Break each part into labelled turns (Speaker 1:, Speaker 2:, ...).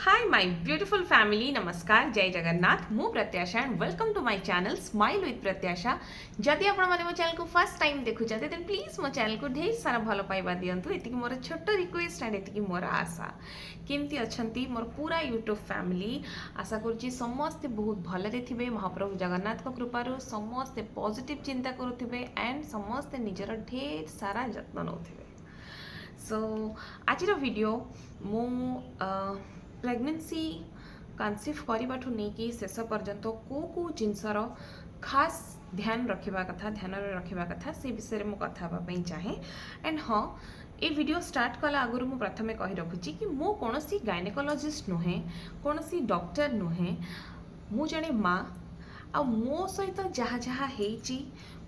Speaker 1: Hi my beautiful family नमस्कार जय जगन्नाथ मु Pratyasha and welcome to my channel smile with Pratyasha जदि आपण माने मो चैनल को फर्स्ट टाइम देखुछते देन प्लीज मो चैनल को ढेर सारा भलो पाइबा दियंतु एतिकी मोर छोट रिक्वेस्ट एंड एतिकी मोर आशा केमती अछंती मोर पूरा यूट्यूब फैमिली आशा करूची समस्त बहुत भलरे थिबे महाप्रभु जगन्नाथ को कृपारु समस्त पॉजिटिव चिंता करूथिबे एंड समस्त निजर ढेर सारा जत्न नउथिबे सो आज वीडियो मु प्रेगनेंसी कनसीव करने नहीं शेष पर्यंत को जिनसर खास ध्यान रखा कथा ध्यान रखा कथा से विषय में कथा चाहे एंड हाँ ये वीडियो स्टार्ट कला आगु मु प्रथम कही रखुची कि मो कौन गायनेकोलॉजिस्ट नुहे कौन डॉक्टर नुहे मु जड़े माँ आ मो सहित जहाँ जहाँ होती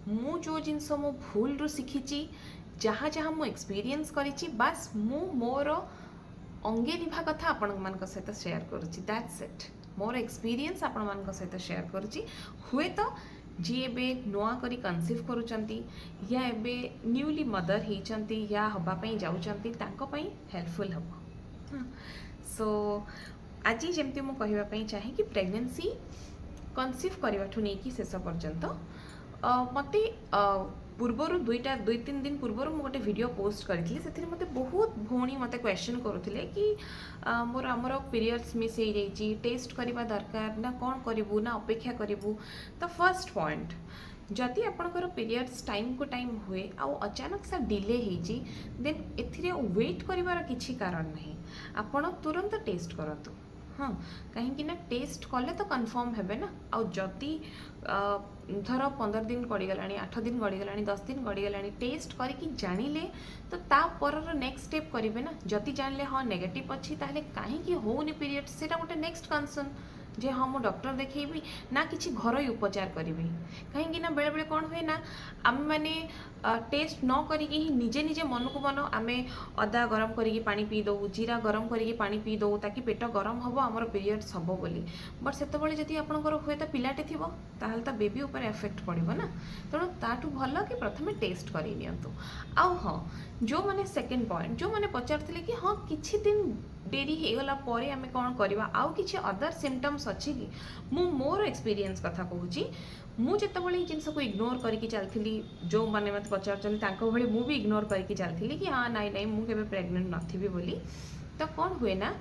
Speaker 1: मु जो जिनस मो भूल रु शिखी जहाँ जहाँ मु एक्सपीरियंस करी बास मु मोर अंगे निभा कथा आपण मान सहित शेयर करुच्ची दैट्स इट मोर एक्सपीरियंस आपण मान सहित शेयर करुच्ची हुए तो जी एबे नुआ करी कनसीव करूचंती या एबे न्यूली मदर होती या हवापाई जाऊचंती तांको पई हेल्पफुल हम सो आज जमती मु कहवाई चाहे कि प्रेगनेंसी कनसीव करने नहीं कि शेष पर्यंत मते पूर्वर दुई तीन दिन पूर्वर मु गोटे वीडियो पोस्ट करी से मते बहुत भौणी मते क्वेश्चन करुले कि मोर आमर पीरियड्स मिस हो जाइए टेस्ट करवा दरकार ना कौन करूँ ना अपेक्षा करूँ तो फर्स्ट पॉइंट जदि आपणकर पीरियड्स टाइम को टाइम हुए आउ अचानक सा डिले होती देन एथिरे वेट करिवार किछि कारण नहीं आपण तुरंत टेस्ट करतु हाँ कहीं ना टेस्ट कले तो कन्फर्म हेबे ना आउ जदि धर 15 दिन गड़ीगला 8 दिन गड़ीगला 10 दिन गड़ीगला टेस्ट करके जानिले तो तापर नेक्स्ट स्टेप करेंगे ना जदि जानले हाँ नेगेटिव अच्छी ताहले कहीं होनी पीरियड से गोटे नेक्स्ट कनसर्न जे हाँ मु डॉक्टर देखेबी ना किसी घर उपचार करी कहीं ना बेले बेले कौन हुए ना आम मैंने टेस्ट न करिकी ही निजे निजे मन को मन आम अदा गरम करिकी पानी पी दो जीरा गरम करिकी पानी पी दो ताकि पेट गरम हम आमर पीरियड्स हम बोली बट से जदि आपंकर हुए तो पिलाटे थी ताहले तो बेबी उपर एफेक्ट पड़ो ना तेणु ताठू भल कि प्रथम टेस्ट कर आउ हाँ जो मैंने सेकेंड पॉइंट जो मैंने पचार कि हाँ किछि दिन डेरी होगला परे आमे कौन करवा आउ किछि अदर सिम्पटम्स अच्छी कि मु मोर एक्सपीरियंस कथा कहूँ मु जितेबाला जिनस को इग्नोर करके चलती जो मैंने मत पचार भली मु भी इग्नोर करके चलती कि हाँ नाई नाई मुझे प्रेग्नेंट नथिबी बोली तो कौन हुए ना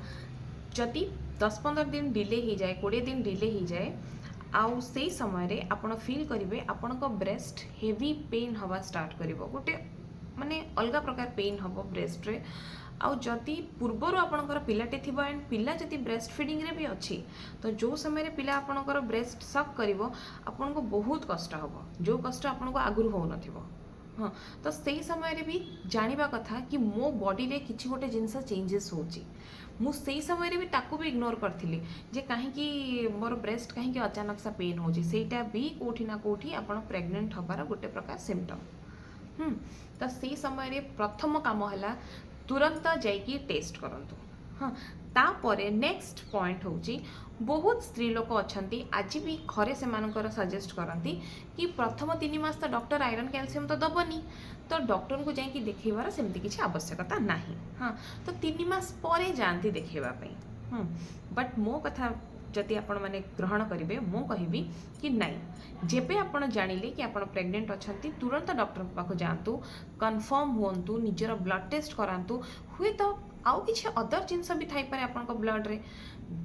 Speaker 1: जदि 10-15 दिन डिले हो जाए 20 दिन डिले हो जाए आउ से समय आपण फील करेंगे आपण ब्रेस्ट हेवी पेन हवा स्टार्ट कर गोटे माने अलग प्रकार पेन हम ब्रेस्ट रे आउ जदि पूर्वर आपणकर पिलाटे थी एंड पिला जदि ब्रेस्ट फीडिंग रे भी अच्छी तो जो समय पिला आपणकर ब्रेस्ट सक करिवो आपन को बहुत कष्ट हम जो कष्ट आपन को आगुर हो नथिवो हाँ तो से समय रे भी जानिबा कथा कि मो बॉडी रे किछि गोटे जिनस चेंजेस होची मु से समय रे भी ताकू भी इग्नोर करथिली जे काहे कि मोर ब्रेस्ट काहे कि अचानक सा पेन होची सेटा भी कोठी ना कोठी आपन प्रेग्नेंट हबार गोटे प्रकार सिम्पटम तो से समय प्रथम काम है तुरंत जाइए टेस्ट करंतु हाँ तापरे नेक्स्ट पॉइंट होची बहुत स्त्री लोक अच्छा आज भी घरे से सजेस्ट करती कि प्रथम 3 मास तो डॉक्टर आयरन कैल्शियम तो दबनी तो डॉक्टर को जाकि देखेबार सेमती किसी आवश्यकता नहीं हाँ तो 3 मास परे जाती देखेबापी बट मो कथा जदि आपण माने ग्रहण करेंगे मु कहबी कि नहीं जेबे आपण जानिले कि आपण प्रेग्नेंट अछंती तुरंत डॉक्टर पाख जातु कन्फर्म हुंतु निजर ब्लड टेस्ट करातु हुए तो आउ किछि अदर जिनस भी थाई पारे आपण को ब्लड रे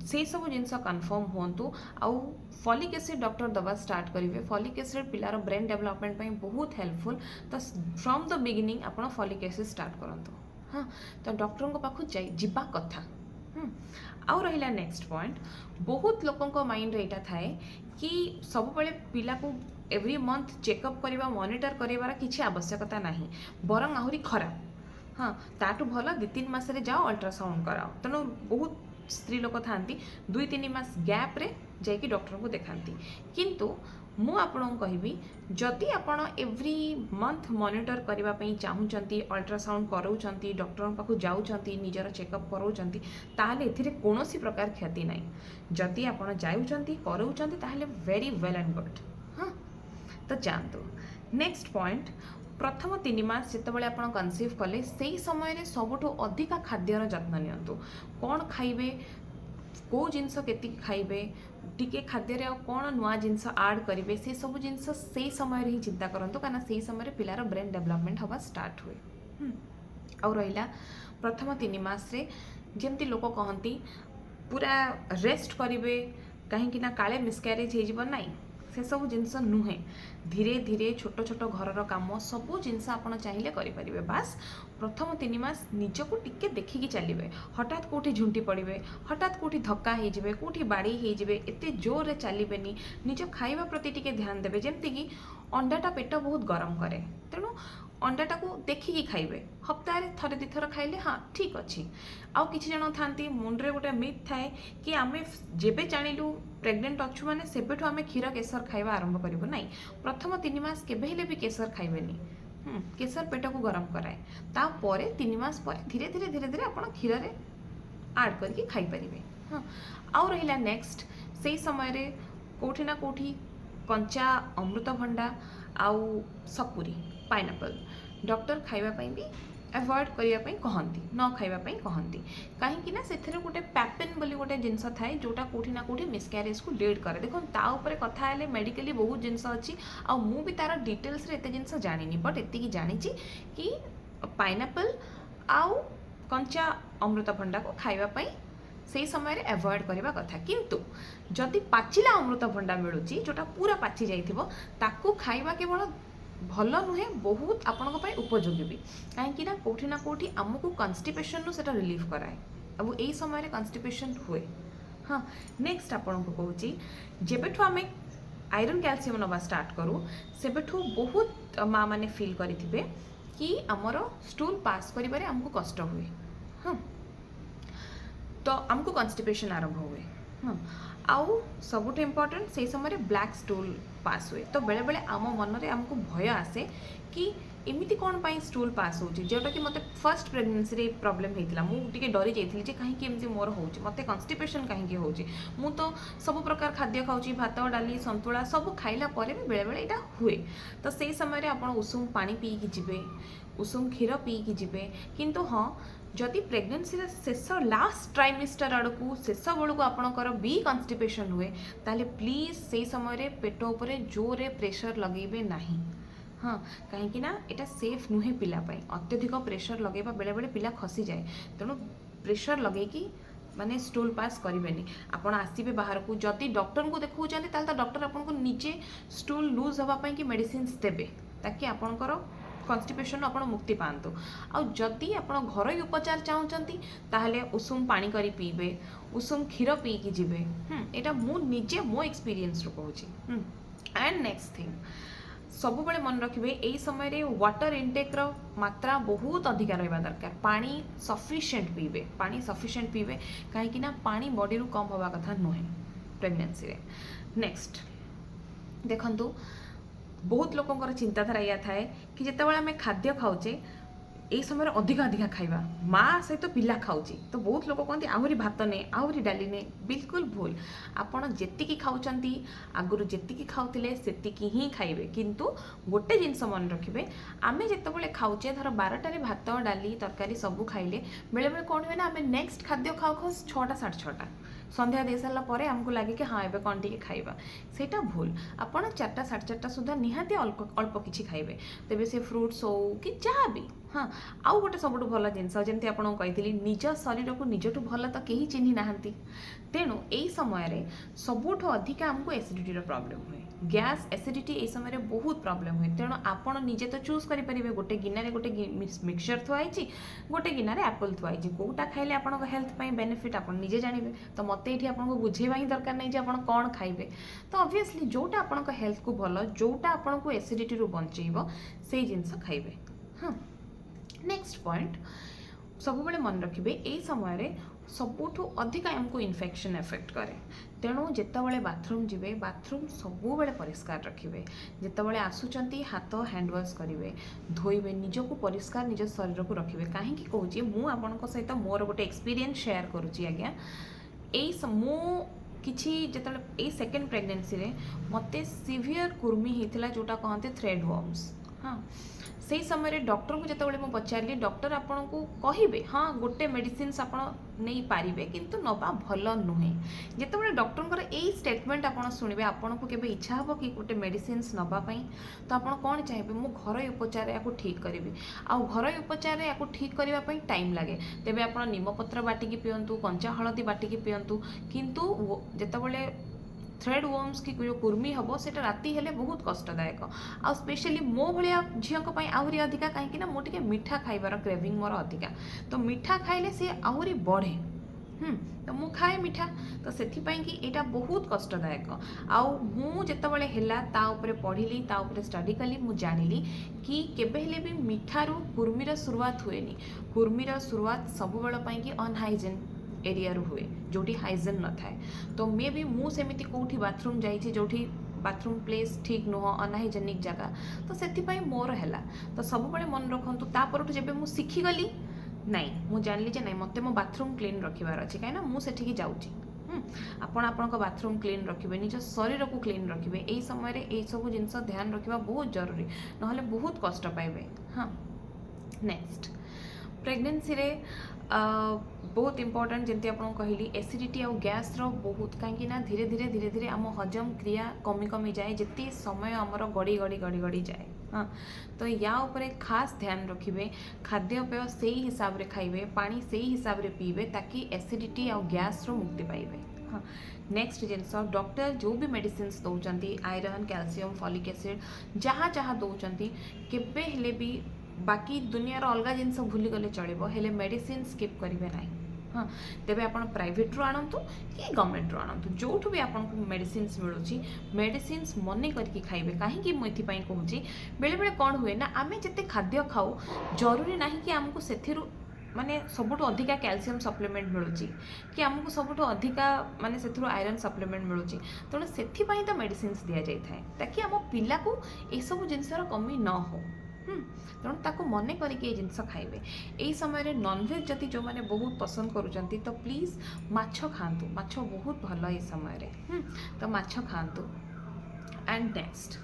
Speaker 1: से सब जिनस कन्फर्म हुंतु आउ फॉलिक एसिड डॉक्टर दवा स्टार्ट करेंगे फॉलिक एसिड पिलार ब्रेन डेवलपमेंट पे बहुत हेल्पफुल तो फ्रॉम द बिगिनिंग आपण फॉलिक एसिड स्टार्ट करंतु हाँ तो डॉक्टर को पाख जिबा कथा आउ रहिला नेक्स्ट पॉइंट बहुत लोकों माइंड रे एटा थाए कि सब बेले पिला को एवरी मंथ चेकअप करवा मॉनिटर करार किसी आवश्यकता नहीं बरंग आहुरी खराब हाँ ताठू भल 2-3 मास रे जाओ अल्ट्रासाउंड कराओ तेणु बहुत स्त्री लोक था 2-3 मास गैप रे जाकि डॉक्टर को देखाती किंतु मु आपन कहबी जदि आपण एवरी मंथ मॉनिटर करने चाहूँगी अल्ट्रासाउंड कराउछंती डॉक्टर पाखु जाउछंती निजर चेकअप कराउछंती ताहले एथिरे कोनोसी प्रकार क्षति नहीं जदि आपण जाउछंती कराउछंती ताहले वेरी वेल एंड गुड हाँ तो जानतु नेक्स्ट पॉइंट प्रथम 3 मास जितेबाला आपण कनसीव कले से समय सबुठ अधिका खाद्यर जत्न नियंतु कौन खाइबे କେଉଁ ଜିନିଷ କେତିକି ଖାଇବେ, ଟିକେ ଖାଦ୍ୟରେ ଆଉ କ'ଣ ନୂଆ ଜିନିଷ ଆଡ଼୍ କରିବେ, ସେ ସବୁ ଜିନିଷ ସେଇ ସମୟରେ ହିଁ ଚିନ୍ତା କରନ୍ତୁ, କାରଣ ସେଇ ସମୟରେ ପିଲାର ବ୍ରେନ୍ ଡେଭଲପମେଣ୍ଟ ହେବା ଷ୍ଟାର୍ଟ ହୁଏ। ଆଉ ରହିଲା ପ୍ରଥମ 3 ମାସରେ ଯେମିତି ଲୋକ କହନ୍ତି ପୁରା ରେଷ୍ଟ କରିବେ କାହିଁକି ନା କାଳେ ମିସକ୍ୟାରେଜ୍ ହେଇଯିବ, ନାହିଁ ସେସବୁ ଜିନିଷ ନୁହେଁ। ଧୀରେ ଧୀରେ ଛୋଟ ଛୋଟ ଘରର କାମ ସବୁ ଜିନିଷ ଆପଣ ଚାହିଁଲେ କରିପାରିବେ। ବାସ୍ ପ୍ରଥମ 3 ମାସ ନିଜକୁ ଟିକେ ଦେଖିକି ଚାଲିବେ। ହଠାତ୍ କେଉଁଠି ଝୁଣ୍ଟି ପଡ଼ିବେ, ହଠାତ୍ କେଉଁଠି ଧକ୍କା ହେଇଯିବେ, କେଉଁଠି ବାଡ଼େଇ ହେଇଯିବେ, ଏତେ ଜୋରରେ ଚାଲିବେନି। ନିଜ ଖାଇବା ପ୍ରତି ଟିକେ ଧ୍ୟାନ ଦେବେ। ଯେମିତିକି ଅଣ୍ଡାଟା ପେଟ ବହୁତ ଗରମ କରେ, ତେଣୁ ଅଣ୍ଡାଟାକୁ ଦେଖିକି ଖାଇବେ। ହପ୍ତାହରେ ଥରେ 2 ଥର ଖାଇଲେ ହଁ ଠିକ୍ ଅଛି। ଆଉ କିଛି ଜଣ ଥାନ୍ତି ମୁଣ୍ଡରେ ଗୋଟେ ମିଥ୍ ଥାଏ କି ଆମେ ଯେବେ ଜାଣିଲୁ ପ୍ରେଗନେଣ୍ଟ ଅଛୁ ମାନେ ସେବେଠୁ ଆମେ କ୍ଷୀର କେଶର ଖାଇବା ଆରମ୍ଭ କରିବୁ। ନାହିଁ, ପ୍ରଥମ 3 ମାସ କେବେ ହେଲେ ବି କେଶର ଖାଇବେନି। କେଶର ପେଟକୁ ଗରମ କରାଏ। ତାପରେ 3 ମାସ ପରେ ଧୀରେ ଧୀରେ ଆପଣ କ୍ଷୀରରେ ଆଡ଼୍ କରିକି ଖାଇପାରିବେ। ହଁ, ଆଉ ରହିଲା ନେକ୍ସଟ, ସେଇ ସମୟରେ କେଉଁଠି ନା କେଉଁଠି କଞ୍ଚା ଅମୃତଭଣ୍ଡା ଆଉ ସପୁରୀ, ପାଇନାପଲ୍ ଡକ୍ଟର ଖାଇବା ପାଇଁ ବି ଆଭଏଡ଼ କରିବା ପାଇଁ କହନ୍ତି, ନ ଖାଇବା ପାଇଁ କହନ୍ତି। କାହିଁକି ନା ସେଥିରେ ଗୋଟେ ପ୍ୟାପେନ୍ ବୋଲି ଗୋଟେ ଜିନିଷ ଥାଏ ଯେଉଁଟା କେଉଁଠି ନା କେଉଁଠି ମିସକ୍ୟାରେଜକୁ ଲିଡ୍ କରେ। ଦେଖନ୍ତୁ ତା ଉପରେ କଥା ହେଲେ ମେଡ଼ିକାଲି ବହୁତ ଜିନିଷ ଅଛି, ଆଉ ମୁଁ ବି ତାର ଡିଟେଲ୍ସରେ ଏତେ ଜିନିଷ ଜାଣିନି, ବଟ୍ ଏତିକି ଜାଣିଛି କି ପାଇନାପଲ୍ ଆଉ କଞ୍ଚା ଅମୃତଭଣ୍ଡାକୁ ଖାଇବା ପାଇଁ ସେଇ ସମୟରେ ଆଭଏଡ଼ କରିବା କଥା। କିନ୍ତୁ ଯଦି ପାଚିଲା ଅମୃତଭଣ୍ଡା ମିଳୁଛି ଯେଉଁଟା ପୁରା ପାଚି ଯାଇଥିବ, ତାକୁ ଖାଇବା କେବଳ ଭଲ ନୁହେଁ, ବହୁତ ଆପଣଙ୍କ ପାଇଁ ଉପଯୋଗୀ ବି। କାହିଁକି ନା କେଉଁଠି ନା କେଉଁଠି ଆମକୁ କନଷ୍ଟିପେସନରୁ ସେଇଟା ରିଲିଫ୍ କରାଏ, ଆଉ ଏଇ ସମୟରେ କନଷ୍ଟିପେସନ୍ ହୁଏ। ହଁ, ନେକ୍ସଟ ଆପଣଙ୍କୁ କହୁଛି, ଯେବେଠୁ ଆମେ ଆଇରନ୍ କ୍ୟାଲସିୟମ୍ ନେବା ଷ୍ଟାର୍ଟ କରୁ ସେବେଠୁ ବହୁତ ମା ମାନେ ଫିଲ୍ କରିଥିବେ କି ଆମର ଷ୍ଟୁଲ୍ ପାସ୍ କରିବାରେ ଆମକୁ କଷ୍ଟ ହୁଏ। ହଁ, ତ ଆମକୁ କନଷ୍ଟିପେସନ୍ ଆରମ୍ଭ ହୁଏ। ହଁ, ଆଉ ସବୁଠୁ ଇମ୍ପର୍ଟାଣ୍ଟ ସେଇ ସମୟରେ ବ୍ଲାକ୍ ଷ୍ଟୁଲ୍ ପାସ୍ ହୁଏ। ତ ବେଳେବେଳେ ଆମ ମନରେ ଆମକୁ ଭୟ ଆସେ କି ଏମିତି କ'ଣ ପାଇଁ ଷ୍ଟୁଲ୍ ପାସ୍ ହେଉଛି, ଯେଉଁଟାକି ମୋତେ ଫର୍ଷ୍ଟ ପ୍ରେଗନେନ୍ସିରେ ପ୍ରୋବ୍ଲେମ୍ ହେଇଥିଲା। ମୁଁ ଟିକେ ଡରି ଯାଇଥିଲି ଯେ କାହିଁକି ଏମିତି ମୋର ହେଉଛି, ମୋତେ କନଷ୍ଟିପେସନ୍ କାହିଁକି ହେଉଛି। ମୁଁ ତ ସବୁ ପ୍ରକାର ଖାଦ୍ୟ ଖାଉଛି, ଭାତ ଡାଲି ସନ୍ତୁଳା ସବୁ ଖାଇଲା ପରେ ବି ବେଳେବେଳେ ଏଇଟା ହୁଏ। ତ ସେଇ ସମୟରେ ଆପଣ ଉଷୁମ ପାଣି ପିଇକି ଯିବେ, ଉଷୁମ କ୍ଷୀର ପିଇକି ଯିବେ। କିନ୍ତୁ ହଁ, ଯଦି ପ୍ରେଗନେନ୍ସିର ଶେଷ ଲାଷ୍ଟ ଟ୍ରାଇମିଷ୍ଟର ଆଡ଼କୁ ଶେଷ ବେଳକୁ ଆପଣଙ୍କର ବି କନଷ୍ଟିପେସନ୍ ହୁଏ, ତାହେଲେ ପ୍ଲିଜ୍ ସେଇ ସମୟରେ ପେଟ ଉପରେ ଜୋରରେ ପ୍ରେସର ଲଗାଇବେ ନାହିଁ। ହଁ, କାହିଁକି ନା ଏଇଟା ସେଫ୍ ନୁହେଁ ପିଲା ପାଇଁ। ଅତ୍ୟଧିକ ପ୍ରେସର ଲଗାଇବା ବେଳେବେଳେ ପିଲା ଖସିଯାଏ, ତେଣୁ ପ୍ରେସର ଲଗାଇକି ମାନେ ଷ୍ଟୁଲ୍ ପାସ୍ କରିବେନି। ଆପଣ ଆସିବେ ବାହାରକୁ, ଯଦି ଡକ୍ଟରଙ୍କୁ ଦେଖାଉଛନ୍ତି ତାହେଲେ ତ ଡକ୍ଟର ଆପଣଙ୍କୁ ନିଜେ ଷ୍ଟୁଲ୍ ଲୁଜ୍ ହେବା ପାଇଁ କି ମେଡ଼ିସିନ୍ସ ଦେବେ, ତାକି ଆପଣଙ୍କର କନଷ୍ଟିପେସନ୍ ଆପଣ ମୁକ୍ତି ପାଆନ୍ତୁ। ଆଉ ଯଦି ଆପଣ ଘରୋଇ ଉପଚାର ଚାହୁଁଛନ୍ତି ତାହେଲେ ଉଷୁମ ପାଣି କରି ପିଇବେ, ଉଷୁମ କ୍ଷୀର ପିଇକି ଯିବେ। ଏଇଟା ମୁଁ ନିଜେ ମୋ ଏକ୍ସପିରିଏନ୍ସରୁ କହୁଛି। ଆଣ୍ଡ ନେକ୍ସଟ ଥିଙ୍ଗ, ସବୁବେଳେ ମନେ ରଖିବେ ଏଇ ସମୟରେ ୱାଟର ଇନଟେକ୍ର ମାତ୍ରା ବହୁତ ଅଧିକା ରହିବା ଦରକାର। ପାଣି ସଫିସିଏଣ୍ଟ ପିଇବେ, ପାଣି ସଫିସିଏଣ୍ଟ ପିଇବେ, କାହିଁକି ନା ପାଣି ବଡ଼ିରୁ କମ୍ ହେବା କଥା ନୁହେଁ ପ୍ରେଗନେନ୍ସିରେ। ନେକ୍ସଟ ଦେଖନ୍ତୁ, ବହୁତ ଲୋକଙ୍କର ଚିନ୍ତାଧାରା ଏଇଆ ଥାଏ କି ଯେତେବେଳେ ଆମେ ଖାଦ୍ୟ ଖାଉଛେ এই ସମୟରେ ଅଧିକା ଖାଇବା, ମା ସହିତ ପିଲା ଖାଉଛି, ତ ବହୁତ ଲୋକ କହନ୍ତି ଆହୁରି ଭାତ ନେ, ଆହୁରି ଡାଲି ନେ। ବିଲକୁଲ ଭୁଲ। ଆପଣ ଯେତିକି ଖାଉଛନ୍ତି, ଆଗରୁ ଯେତିକି ଖାଉଥିଲେ ସେତିକି ହିଁ ଖାଇବେ। କିନ୍ତୁ ଗୋଟେ ଜିନିଷ ମନେ ରଖିବେ, ଆମେ ଯେତେବେଳେ ଖାଉଛେ ଧର 12ଟାରେ ଭାତ ଡାଲି ତରକାରୀ ସବୁ ଖାଇଲେ, ବେଳେବେଳେ କ'ଣ ହୁଏ ନା ଆମେ ନେକ୍ସଟ ଖାଦ୍ୟ ଖାଉ ଖାଉ 6ଟା 6:30, ସନ୍ଧ୍ୟା ଦେଇସାରିଲା ପରେ ଆମକୁ ଲାଗେ କି ହଁ ଏବେ କ'ଣ ଟିକେ ଖାଇବା। ସେଇଟା ଭୁଲ। ଆପଣ 4ଟା 4:30 ସୁଦ୍ଧା ନିହାତି ଅଳ୍ପ କିଛି ଖାଇବେ, ତେବେ ସେ ଫ୍ରୁଟ୍ସ ହଉ କି ଯାହା ବି। ହଁ, ଆଉ ଗୋଟେ ସବୁଠୁ ଭଲ ଜିନିଷ, ଯେମିତି ଆପଣଙ୍କୁ କହିଥିଲି, ନିଜ ଶରୀରକୁ ନିଜଠୁ ଭଲ ତ କେହି ଚିହ୍ନି ନାହାନ୍ତି। ତେଣୁ ଏଇ ସମୟରେ ସବୁଠୁ ଅଧିକା ଆମକୁ ଏସିଡ଼ିଟିର ପ୍ରୋବ୍ଲେମ୍ ହୁଏ। ଗ୍ୟାସ୍ ଏସିଡ଼ିଟି ଏଇ ସମୟରେ ବହୁତ ପ୍ରୋବ୍ଲେମ୍ ହୁଏ। ତେଣୁ ଆପଣ ନିଜେ ତ ଚୁଜ୍ କରିପାରିବେ, ଗୋଟେ ଗିନାରେ ଗୋଟେ ମିକ୍ସଚର ଥୁଆ ହେଇଛି, ଗୋଟେ ଗିନାରେ ଆପଲ୍ ଥୁଆ ହେଇଛି, କେଉଁଟା ଖାଇଲେ ଆପଣଙ୍କ ହେଲ୍ଥ ପାଇଁ ବେନିଫିଟ୍ ଆପଣ ନିଜେ ଜାଣିବେ। ତ ମୋତେ ଏଇଠି ଆପଣଙ୍କୁ ବୁଝେଇବା ହିଁ ଦରକାର ନାହିଁ ଯେ ଆପଣ କ'ଣ ଖାଇବେ। ତ ଅବଭିୟସଲି ଯେଉଁଟା ଆପଣଙ୍କ ହେଲ୍ଥକୁ ଭଲ, ଯେଉଁଟା ଆପଣଙ୍କୁ ଏସିଡ଼ିଟିରୁ ବଞ୍ଚେଇବ, ସେଇ ଜିନିଷ ଖାଇବେ। ହଁ, ନେକ୍ସଟ ପଏଣ୍ଟ, ସବୁବେଳେ ମନେ ରଖିବେ ଏଇ ସମୟରେ ସବୁଠୁ ଅଧିକା ଆମକୁ ଇନଫେକ୍ସନ୍ ଏଫେକ୍ଟ କରେ। ତେଣୁ ଯେତେବେଳେ ବାଥରୁମ୍ ଯିବେ, ବାଥରୁମ୍ ସବୁବେଳେ ପରିଷ୍କାର ରଖିବେ। ଯେତେବେଳେ ଆସୁଛନ୍ତି ହାତ ହ୍ୟାଣ୍ଡ ୱାଶ୍ କରିବେ, ଧୋଇବେ, ନିଜକୁ ପରିଷ୍କାର ନିଜ ଶରୀରକୁ ରଖିବେ। କାହିଁକି କହୁଛି, ମୁଁ ଆପଣଙ୍କ ସହିତ ମୋର ଗୋଟେ ଏକ୍ସପିରିଏନ୍ସ ସେୟାର କରୁଛି। ଆଜ୍ଞା, ମୁଁ କିଛି ଯେତେବେଳେ ଏଇ ସେକେଣ୍ଡ ପ୍ରେଗନେନ୍ସିରେ ମୋତେ ସିଭିୟର କୁର୍ମି ହେଇଥିଲା, ଯେଉଁଟା କହନ୍ତି ଥ୍ରେଡ୍ ୱାର୍ମସ୍। हाँ से समय डॉक्टर को जिते मुझे पचारि डॉक्टर आपन को कहे हाँ गोटे मेडिसिन आप नहीं पारे किंतु नवा भल नुहे जिते डॉक्टर यही स्टेटमेंट आप शुणे आपन को केवे इच्छा हे कि गोटे मेडिसिन नापी तो आप कौन चाहिए मु घर उपचार या ठीक करी आउ घर उपचार या ठीक करने टाइम लगे तेज आप नीमपत्र बाटिकी पीयंतु कंचा हलदी बाटिकी पीयंतु किंतु जितेबाला थ्रेड वर्म्स की जो कुर्मी हम से राति हेले बहुत कष्टदायक आ स्पेशली मो भाया झील आहरी अधिका कहीं मुझे मीठा खाइबार क्रेविंग मोर अधिका तो मीठा खाइले सी आहरी बढ़े तो मु खाए मीठा तो से कि यहाँ बहुत कष्टदायक आउ मु जितेबाला है पढ़ी स्टडी कली मु जानिली कि केबे हेले भी मीठारू कुर्मीर शुरुआत हुएनी कुर्मीर शुरुआत सब बेल कि अनहाइजेन एरिया रू हुए जोटी हाइजेन न थाए तो मे भी मु सेमिति कोठी बाथरूम जाइछि जोठी बाथरूम प्लेस ठीक नुह अनहाइजेनिक जगह तो से मोर है तो सब बड़े मन रखु तापर जब मुझे शिखीगली नाई मुझे जानली जे नाई मते मो बाथरूम क्लीन रखिबार अच्छे कहीं मुझे जाऊँगी आपण आपण बाथरूम क्लीन रखिए निज शरीर को क्लीन रखिए यही समय ये सब जिनस ध्यान रखा बहुत जरूरी नहले बहुत कष्ट पाइबे। हाँ नेक्स्ट प्रेगनेंसी रे बहुत इंपोर्टेंट जमी आपको कहली एसिडिटी आउ गैस रो बहुत कहीं धीरे धीरे धीरे धीरे आम हजम क्रिया कमी कमी जाए जिते समय आमर गड़ी गड़ी गड़ी गड़ी जाए। हाँ तो या उपरे खास ध्यान रखिए खाद्यपेय से ही हिसाब रे खाइबे पानी से ही हिसाब रे पीबे ताकि एसिडिटी आउ गैस रो मुक्ति पाइबे। हाँ नेक्स्ट जिनस डॉक्टर जो भी मेडिसिन दौरान आयरन कैल्शियम फॉलिक एसिड जहाँ जहाँ दौरान केबे हेले भी बाकी दुनियार अलग जिनस भूली गले चलो हेले मेडिसिन स्किप करेंगे ना। हाँ तेरे आप प्राइवेट रू आणतु कि गवर्नमेंट रू आणतु जो भी आपको मेडिसिन मिलूँ मेडिसिन मन करके खाइबे कहीं मुझे कहूँ बेले बेले कौन हुए ना आम जिते खाद्य खाऊ जरूरी ना कि आमको से माने सबुठ अधिका कैल्शियम सप्लीमेंट मिलूँ कि आमको सबुठ अधिका माने से आयरन सप्लीमेंट मिलूँ तेणु से तो मेडिसिन दि जाए ताकि आम पिला को यह सब जिनसर कमी न हो। तेणु ताको मन करके जिनस खाइबे यही समय नॉनवेज जदि जो मैंने बहुत पसंद करुँच तो प्लीज माछ खातु माछ बहुत भल ये समय तो माछ खातु। एंड नेक्स्ट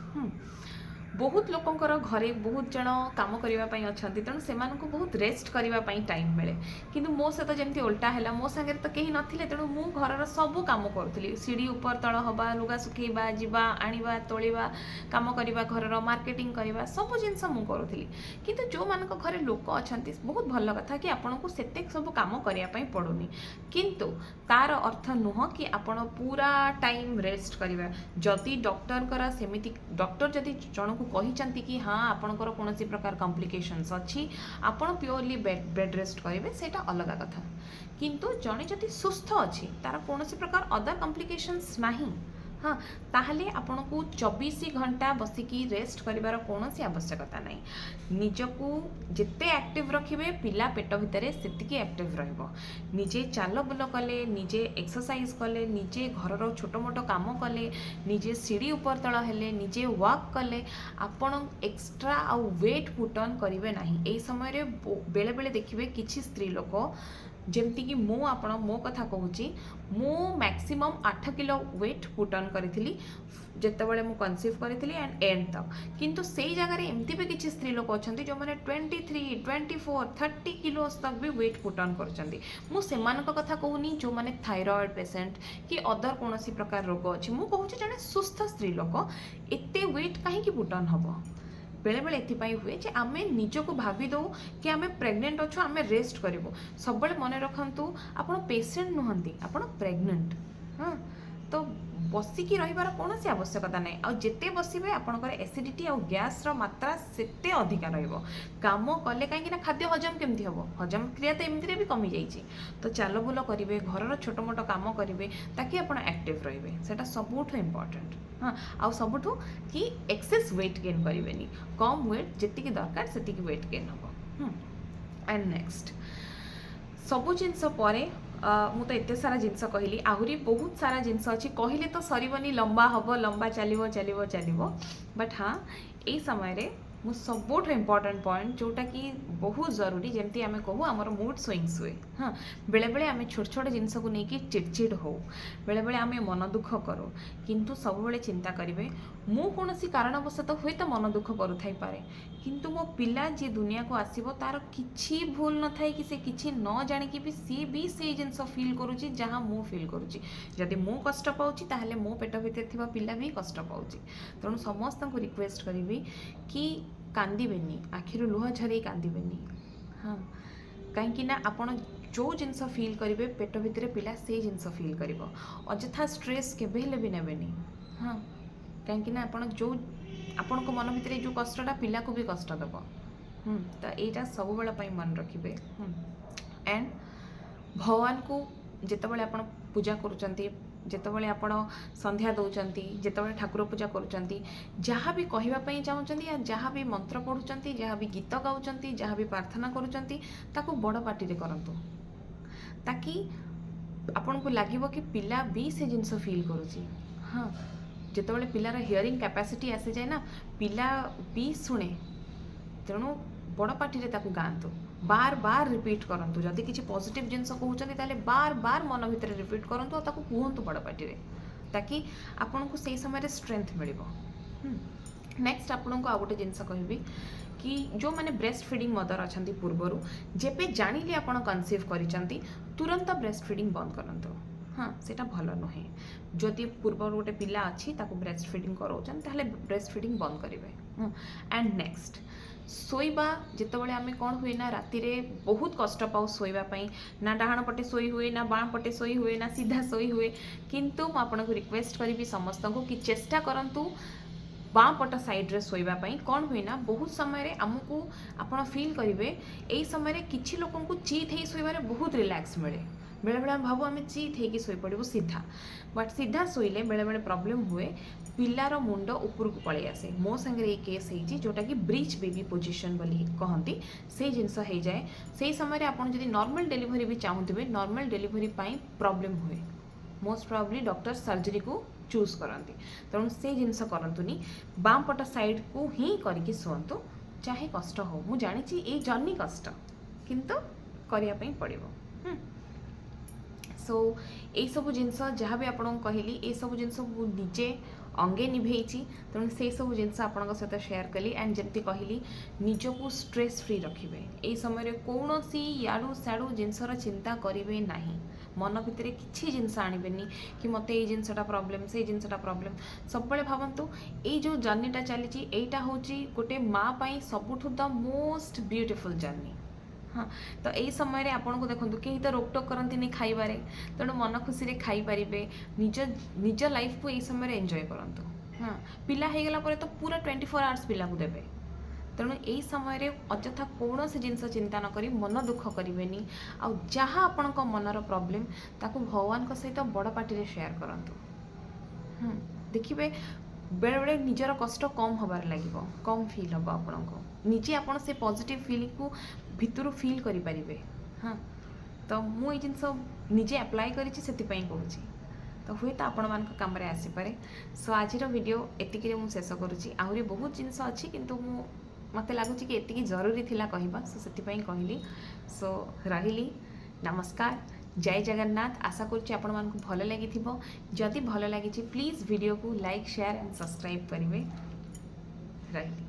Speaker 1: बहुत लोकंकर घरे बहुत जन काम करने अच्छा तेणु से बहुत रेस्ट करने टाइम मिले किंतु मो सहित जमी उल्टा है मो सागे तो कहीं नथिले तेणु मु घर सब कम करुली सीढ़ी ऊपर तल हवा लुगा सुखेबा जीवा आनिबा तोलिबा काम करवा घर मार्केटिंग करवा सब जिनस मु करुली किंतु जो मान घरे लोक अच्छा बहुत भल कथा कि आपन को सेते सब काम करने पड़ुनी किंतु तार अर्थ नुह कि आपण पूरा टाइम रेस्ट करवा जदि डॉक्टर सेमिति डॉक्टर जदि जन को कही कि हाँ आपणकर कौन प्रकार कॉम्प्लिकेशंस अच्छी आपण प्योरली बेड रेस्ट करेंगे सेटा अलग कथा किंतु जड़े जदि सुस्थ अच्छी तार कौन प्रकार अदर कॉम्प्लिकेशंस नहीं। हाँ ताहले आपन को 24 घंटा बसिकी रेस्ट करिवार कौनसी आवश्यकता नहीं निजको जिते एक्टिव रखिबे पिला पेट भितर सेतिकी एक्टिव रहइबो निजे चाल बुल कले निजे एक्सरसाइज कले निजे घरर छोट मोट काम कले निजे सीढ़ी ऊपर तल हेले निजे वॉक कले आपन एक्स्ट्रा आउ वेट पुट ऑन करिवे नहीं। एई समय रे बेले बेले देखिबे किछि स्त्री लोक जमती कि मु आपण मो कथा कहूँ मु maximum 8 kilo weight put on करी जितेबाला मु कनसीव करी एंड एंड तक किंतु से जगह एमती भी किसी स्त्री लोक अच्छा जो मैंने 23, 24, 30 किलो तक भी वेट पुट ऑन कर कथा कहूनी जो मैंने थायराइड पेसेंट कि अदर कौन प्रकार रोग अच्छी मु कहूँ जड़े सुस्थ स्त्री लोक एत वेट कहीं पुट ऑन हम बेले बेले एथिपाई हुए जे आमे निजको भाभी दो कि आमे प्रेग्नेंट अच्छो आमे रेस्ट करिवो सब बेले मन रखंतु आपण पेशेंट नुहंती आपण प्रेग्नेंट। हाँ तो बसिकी रहिबार कौनसी आवश्यकता नहीं आ जेते बसिबे आपणकर एसिडिटी और गैस रो मात्रा सेते अधिका रहिबो काम कले कहीं ना खाद्य हजम केमती हबो हजम क्रिया तो एमती भी कमी जाइए तो चाल बुल करेंगे घर छोट मोट काम करेंगे ताकि आप एक्टिव रहिबे सेटा सबुठ इम्पोर्टेंट। हाँ आउ सबुठु कि एक्सेस वेट गेन करेंगे कम वेट जी दरकार से वेट गेन हम। एंड नेक्स्ट सबु जिनस परे मु तो एते सारा जिनस कहली आहरी बहुत सारा जिनस अच्छी कहले तो सरबनी लंबा हम लंबा चलो चलो चलो बट हाँ यही समय मु सबुठ इम्पोर्टेंट पॉइंट जोटा कि बहुत जरूरी जमती आम कहूँ आमर मूड स्विंग्स हुए। हाँ, बेले बेले आम छोट छोट जिनस को लेकिन चिड़चिड़ हो, बेले बेले आम मन दुख करूँ, किंतु सब बेले चिंता करेंगे मु कौन कारणवशतः हुए तो मन दुख करुथाई पारे, किंतु मो पिला जी दुनिया को आसीबो तार किछि भूल न थाए कि से किछि न जानिकी भी सी भी से जिनस फील करुच्ची जहाँ मु फील करुच्ची। जदि मु कष्ट पाउची ताहले मो पेट भितर थिबा पिला भी कष्ट पाउची। तेणु समस्त को रिक्वेस्ट करी कि कांदिबेनी, आखिरु लुह झरे कांदिबेनी। हाँ, कहीं आपण जो जिनस फील करेंगे पेट भितर पिला से जिनस फील कर अଯଥା स्ट्रेस केबे हेले भी नेबेनी। हाँ, कहीं आपण जो आपण को मन भितर जो कष्टटा पिला को भी कष्ट देव। तो यहाँ सब बेला मन रखिए। एंड भगवान को जितेबाला आपण पूजा करुचंती, जितेबाला आपण संध्या दौरान, जितेबाला ठाकुर पूजा करुचंती, जहाँ भी कहवाई चाहूँगी या जहाँ भी मंत्र पढ़ुंट, जहाँ भी गीत गाँच, जहाँ भी प्रार्थना करुचंती ताको बड़ पार्टी करंतु, ताकि आपन को लगे कि पिला भी से जिनस फील करुच्ची। हाँ, जितेबाला पिलार हियरिंग कैपेसिटी आसी जाए ना, पिला भी शुणे। तेणु बड़ पार्टी ताकू गाँतु, बार बार रिपीट करंतु। जदि किसी पॉजिटिव जिनस कहते ताले बार बार मन भितर रिपीट करंतु और ताकू कहतु बड़ पार्टी, ताकि आपन को सही समय स्ट्रेंथ मिल। नेक्स्ट आपन को आ गोटे जिनस कहबी कि जो माने ब्रेस्ट फीडिंग मदर अच्छा पूर्वर जेबे जानिले आपन कनसीव करिसंती तुरंत ब्रेस्ट फीडिंग बंद करंतु। हाँ, सेटा भल नुहे। जदि पूर्व गोटे पिला अच्छी ताको ब्रेस्ट फीडिंग कराउछन ताहले ब्रेस्ट फीडिंग बंद करेंगे। एंड नेक्स्ट शोइबा जितेबाला आम कौन हुए ना राति रे बहुत कष्ट पाऊ शोइबापी, ना डाहाण पटे शोई हुए ना बाँ पटे शोई हुए ना सीधा शोई हुए, किंतु मु आपको रिक्वेस्ट करी समस्त को कि चेष्टा करंतु बाँ पट साइड रे शोइबापी। कौन हुए ना बहुत समय आमको आपड़ फिल करेंगे यही समय किसी लोक चित हो शोबार बहुत रिलैक्स मिले। बेले बेले भावु आम चित होगी शोई पड़ू सीधा, बट सीधा शोइले बेले बेले प्रॉब्लम हुए, पिलार मुंड ऊपर को पलि आसे। मो संगे ये केस होती जोटा कि ब्रीच बेबी पोजिशन बोली कहती से जिनस हो जाए। से समय आपड़ जब नॉर्मल डिलीवरी भी चाहूथे, नॉर्मल डिलीवरी प्रॉब्लम हुए, मोस्ट प्रॉब्ली डॉक्टर सर्जरी को चूज करती। तेणु से जिनस करतुनी, बाम पट साइड को ही करके शुंतु, चाहे कष्ट हो। मु जानी ये जर्नी कष्ट, किंतु करने पड़ो। सो यही सब जिनस जहाँ भी आपको कहली ये सब जिनस निजे अंगे निभे। तेणु से सब जिनस आपण सहित शेयर कली। एंड जमती कहली निजको स्ट्रेस फ्री रखिए। यही समय कौन सी याड़ू साड़ू जिनसर चिंता करेंगे ना, मन भितर किसी जिनस आणवेनि कि मत ये जिनसटा प्रॉब्लम से जिनसटा प्रॉब्लम। सब भावतु ये जो जर्नीटा चली यहीटा हूँ गोटे माँ पाई सबुठु द मोस्ट ब्यूटीफुल जर्नी। हाँ, तो यही समय आपन को देखो कहीं तो रोकटोक करती नहीं खाइबारे, तेणु मन खुशी खाईपारे, निज लाइफ को यही समय एंजॉय करंतु। हाँ, पिला हो गला तो पूरा 24 आवर्स पिला को देवे। तेणु यही समय अଯଥା कौन से जिनस चिंता न करी मन दुख करेंगे। आ जहाँ आपण मनर प्रॉब्लम ताकू भगवान सहित बड़ पार्टी शेयर करंतु। देखिए बेले बेले निजर कष्ट कम हबार लगे, कम फील हम आपण को निजे आपण से पॉजिटिव फीलिंग को भितर फील करें। हाँ, तो मुझे जिनस निजे अप्लाई करी कहूँ, तो हुए तो आपण मान काम आसीपे। सो आज वीडियो एतिक शेष करुँची। आहरी बहुत जिनस अच्छी किंतु मत लगुच कि एतिकी जरूरी थिला कहबा, सो से कहली। सो रही नमस्कार, जय जगन्नाथ। आशा करुँच आपण मानक भल लगी। जदि भल लगी प्लीज़ वीडियो को लाइक शेयर एंड सब्सक्राइब करेंगे। रही।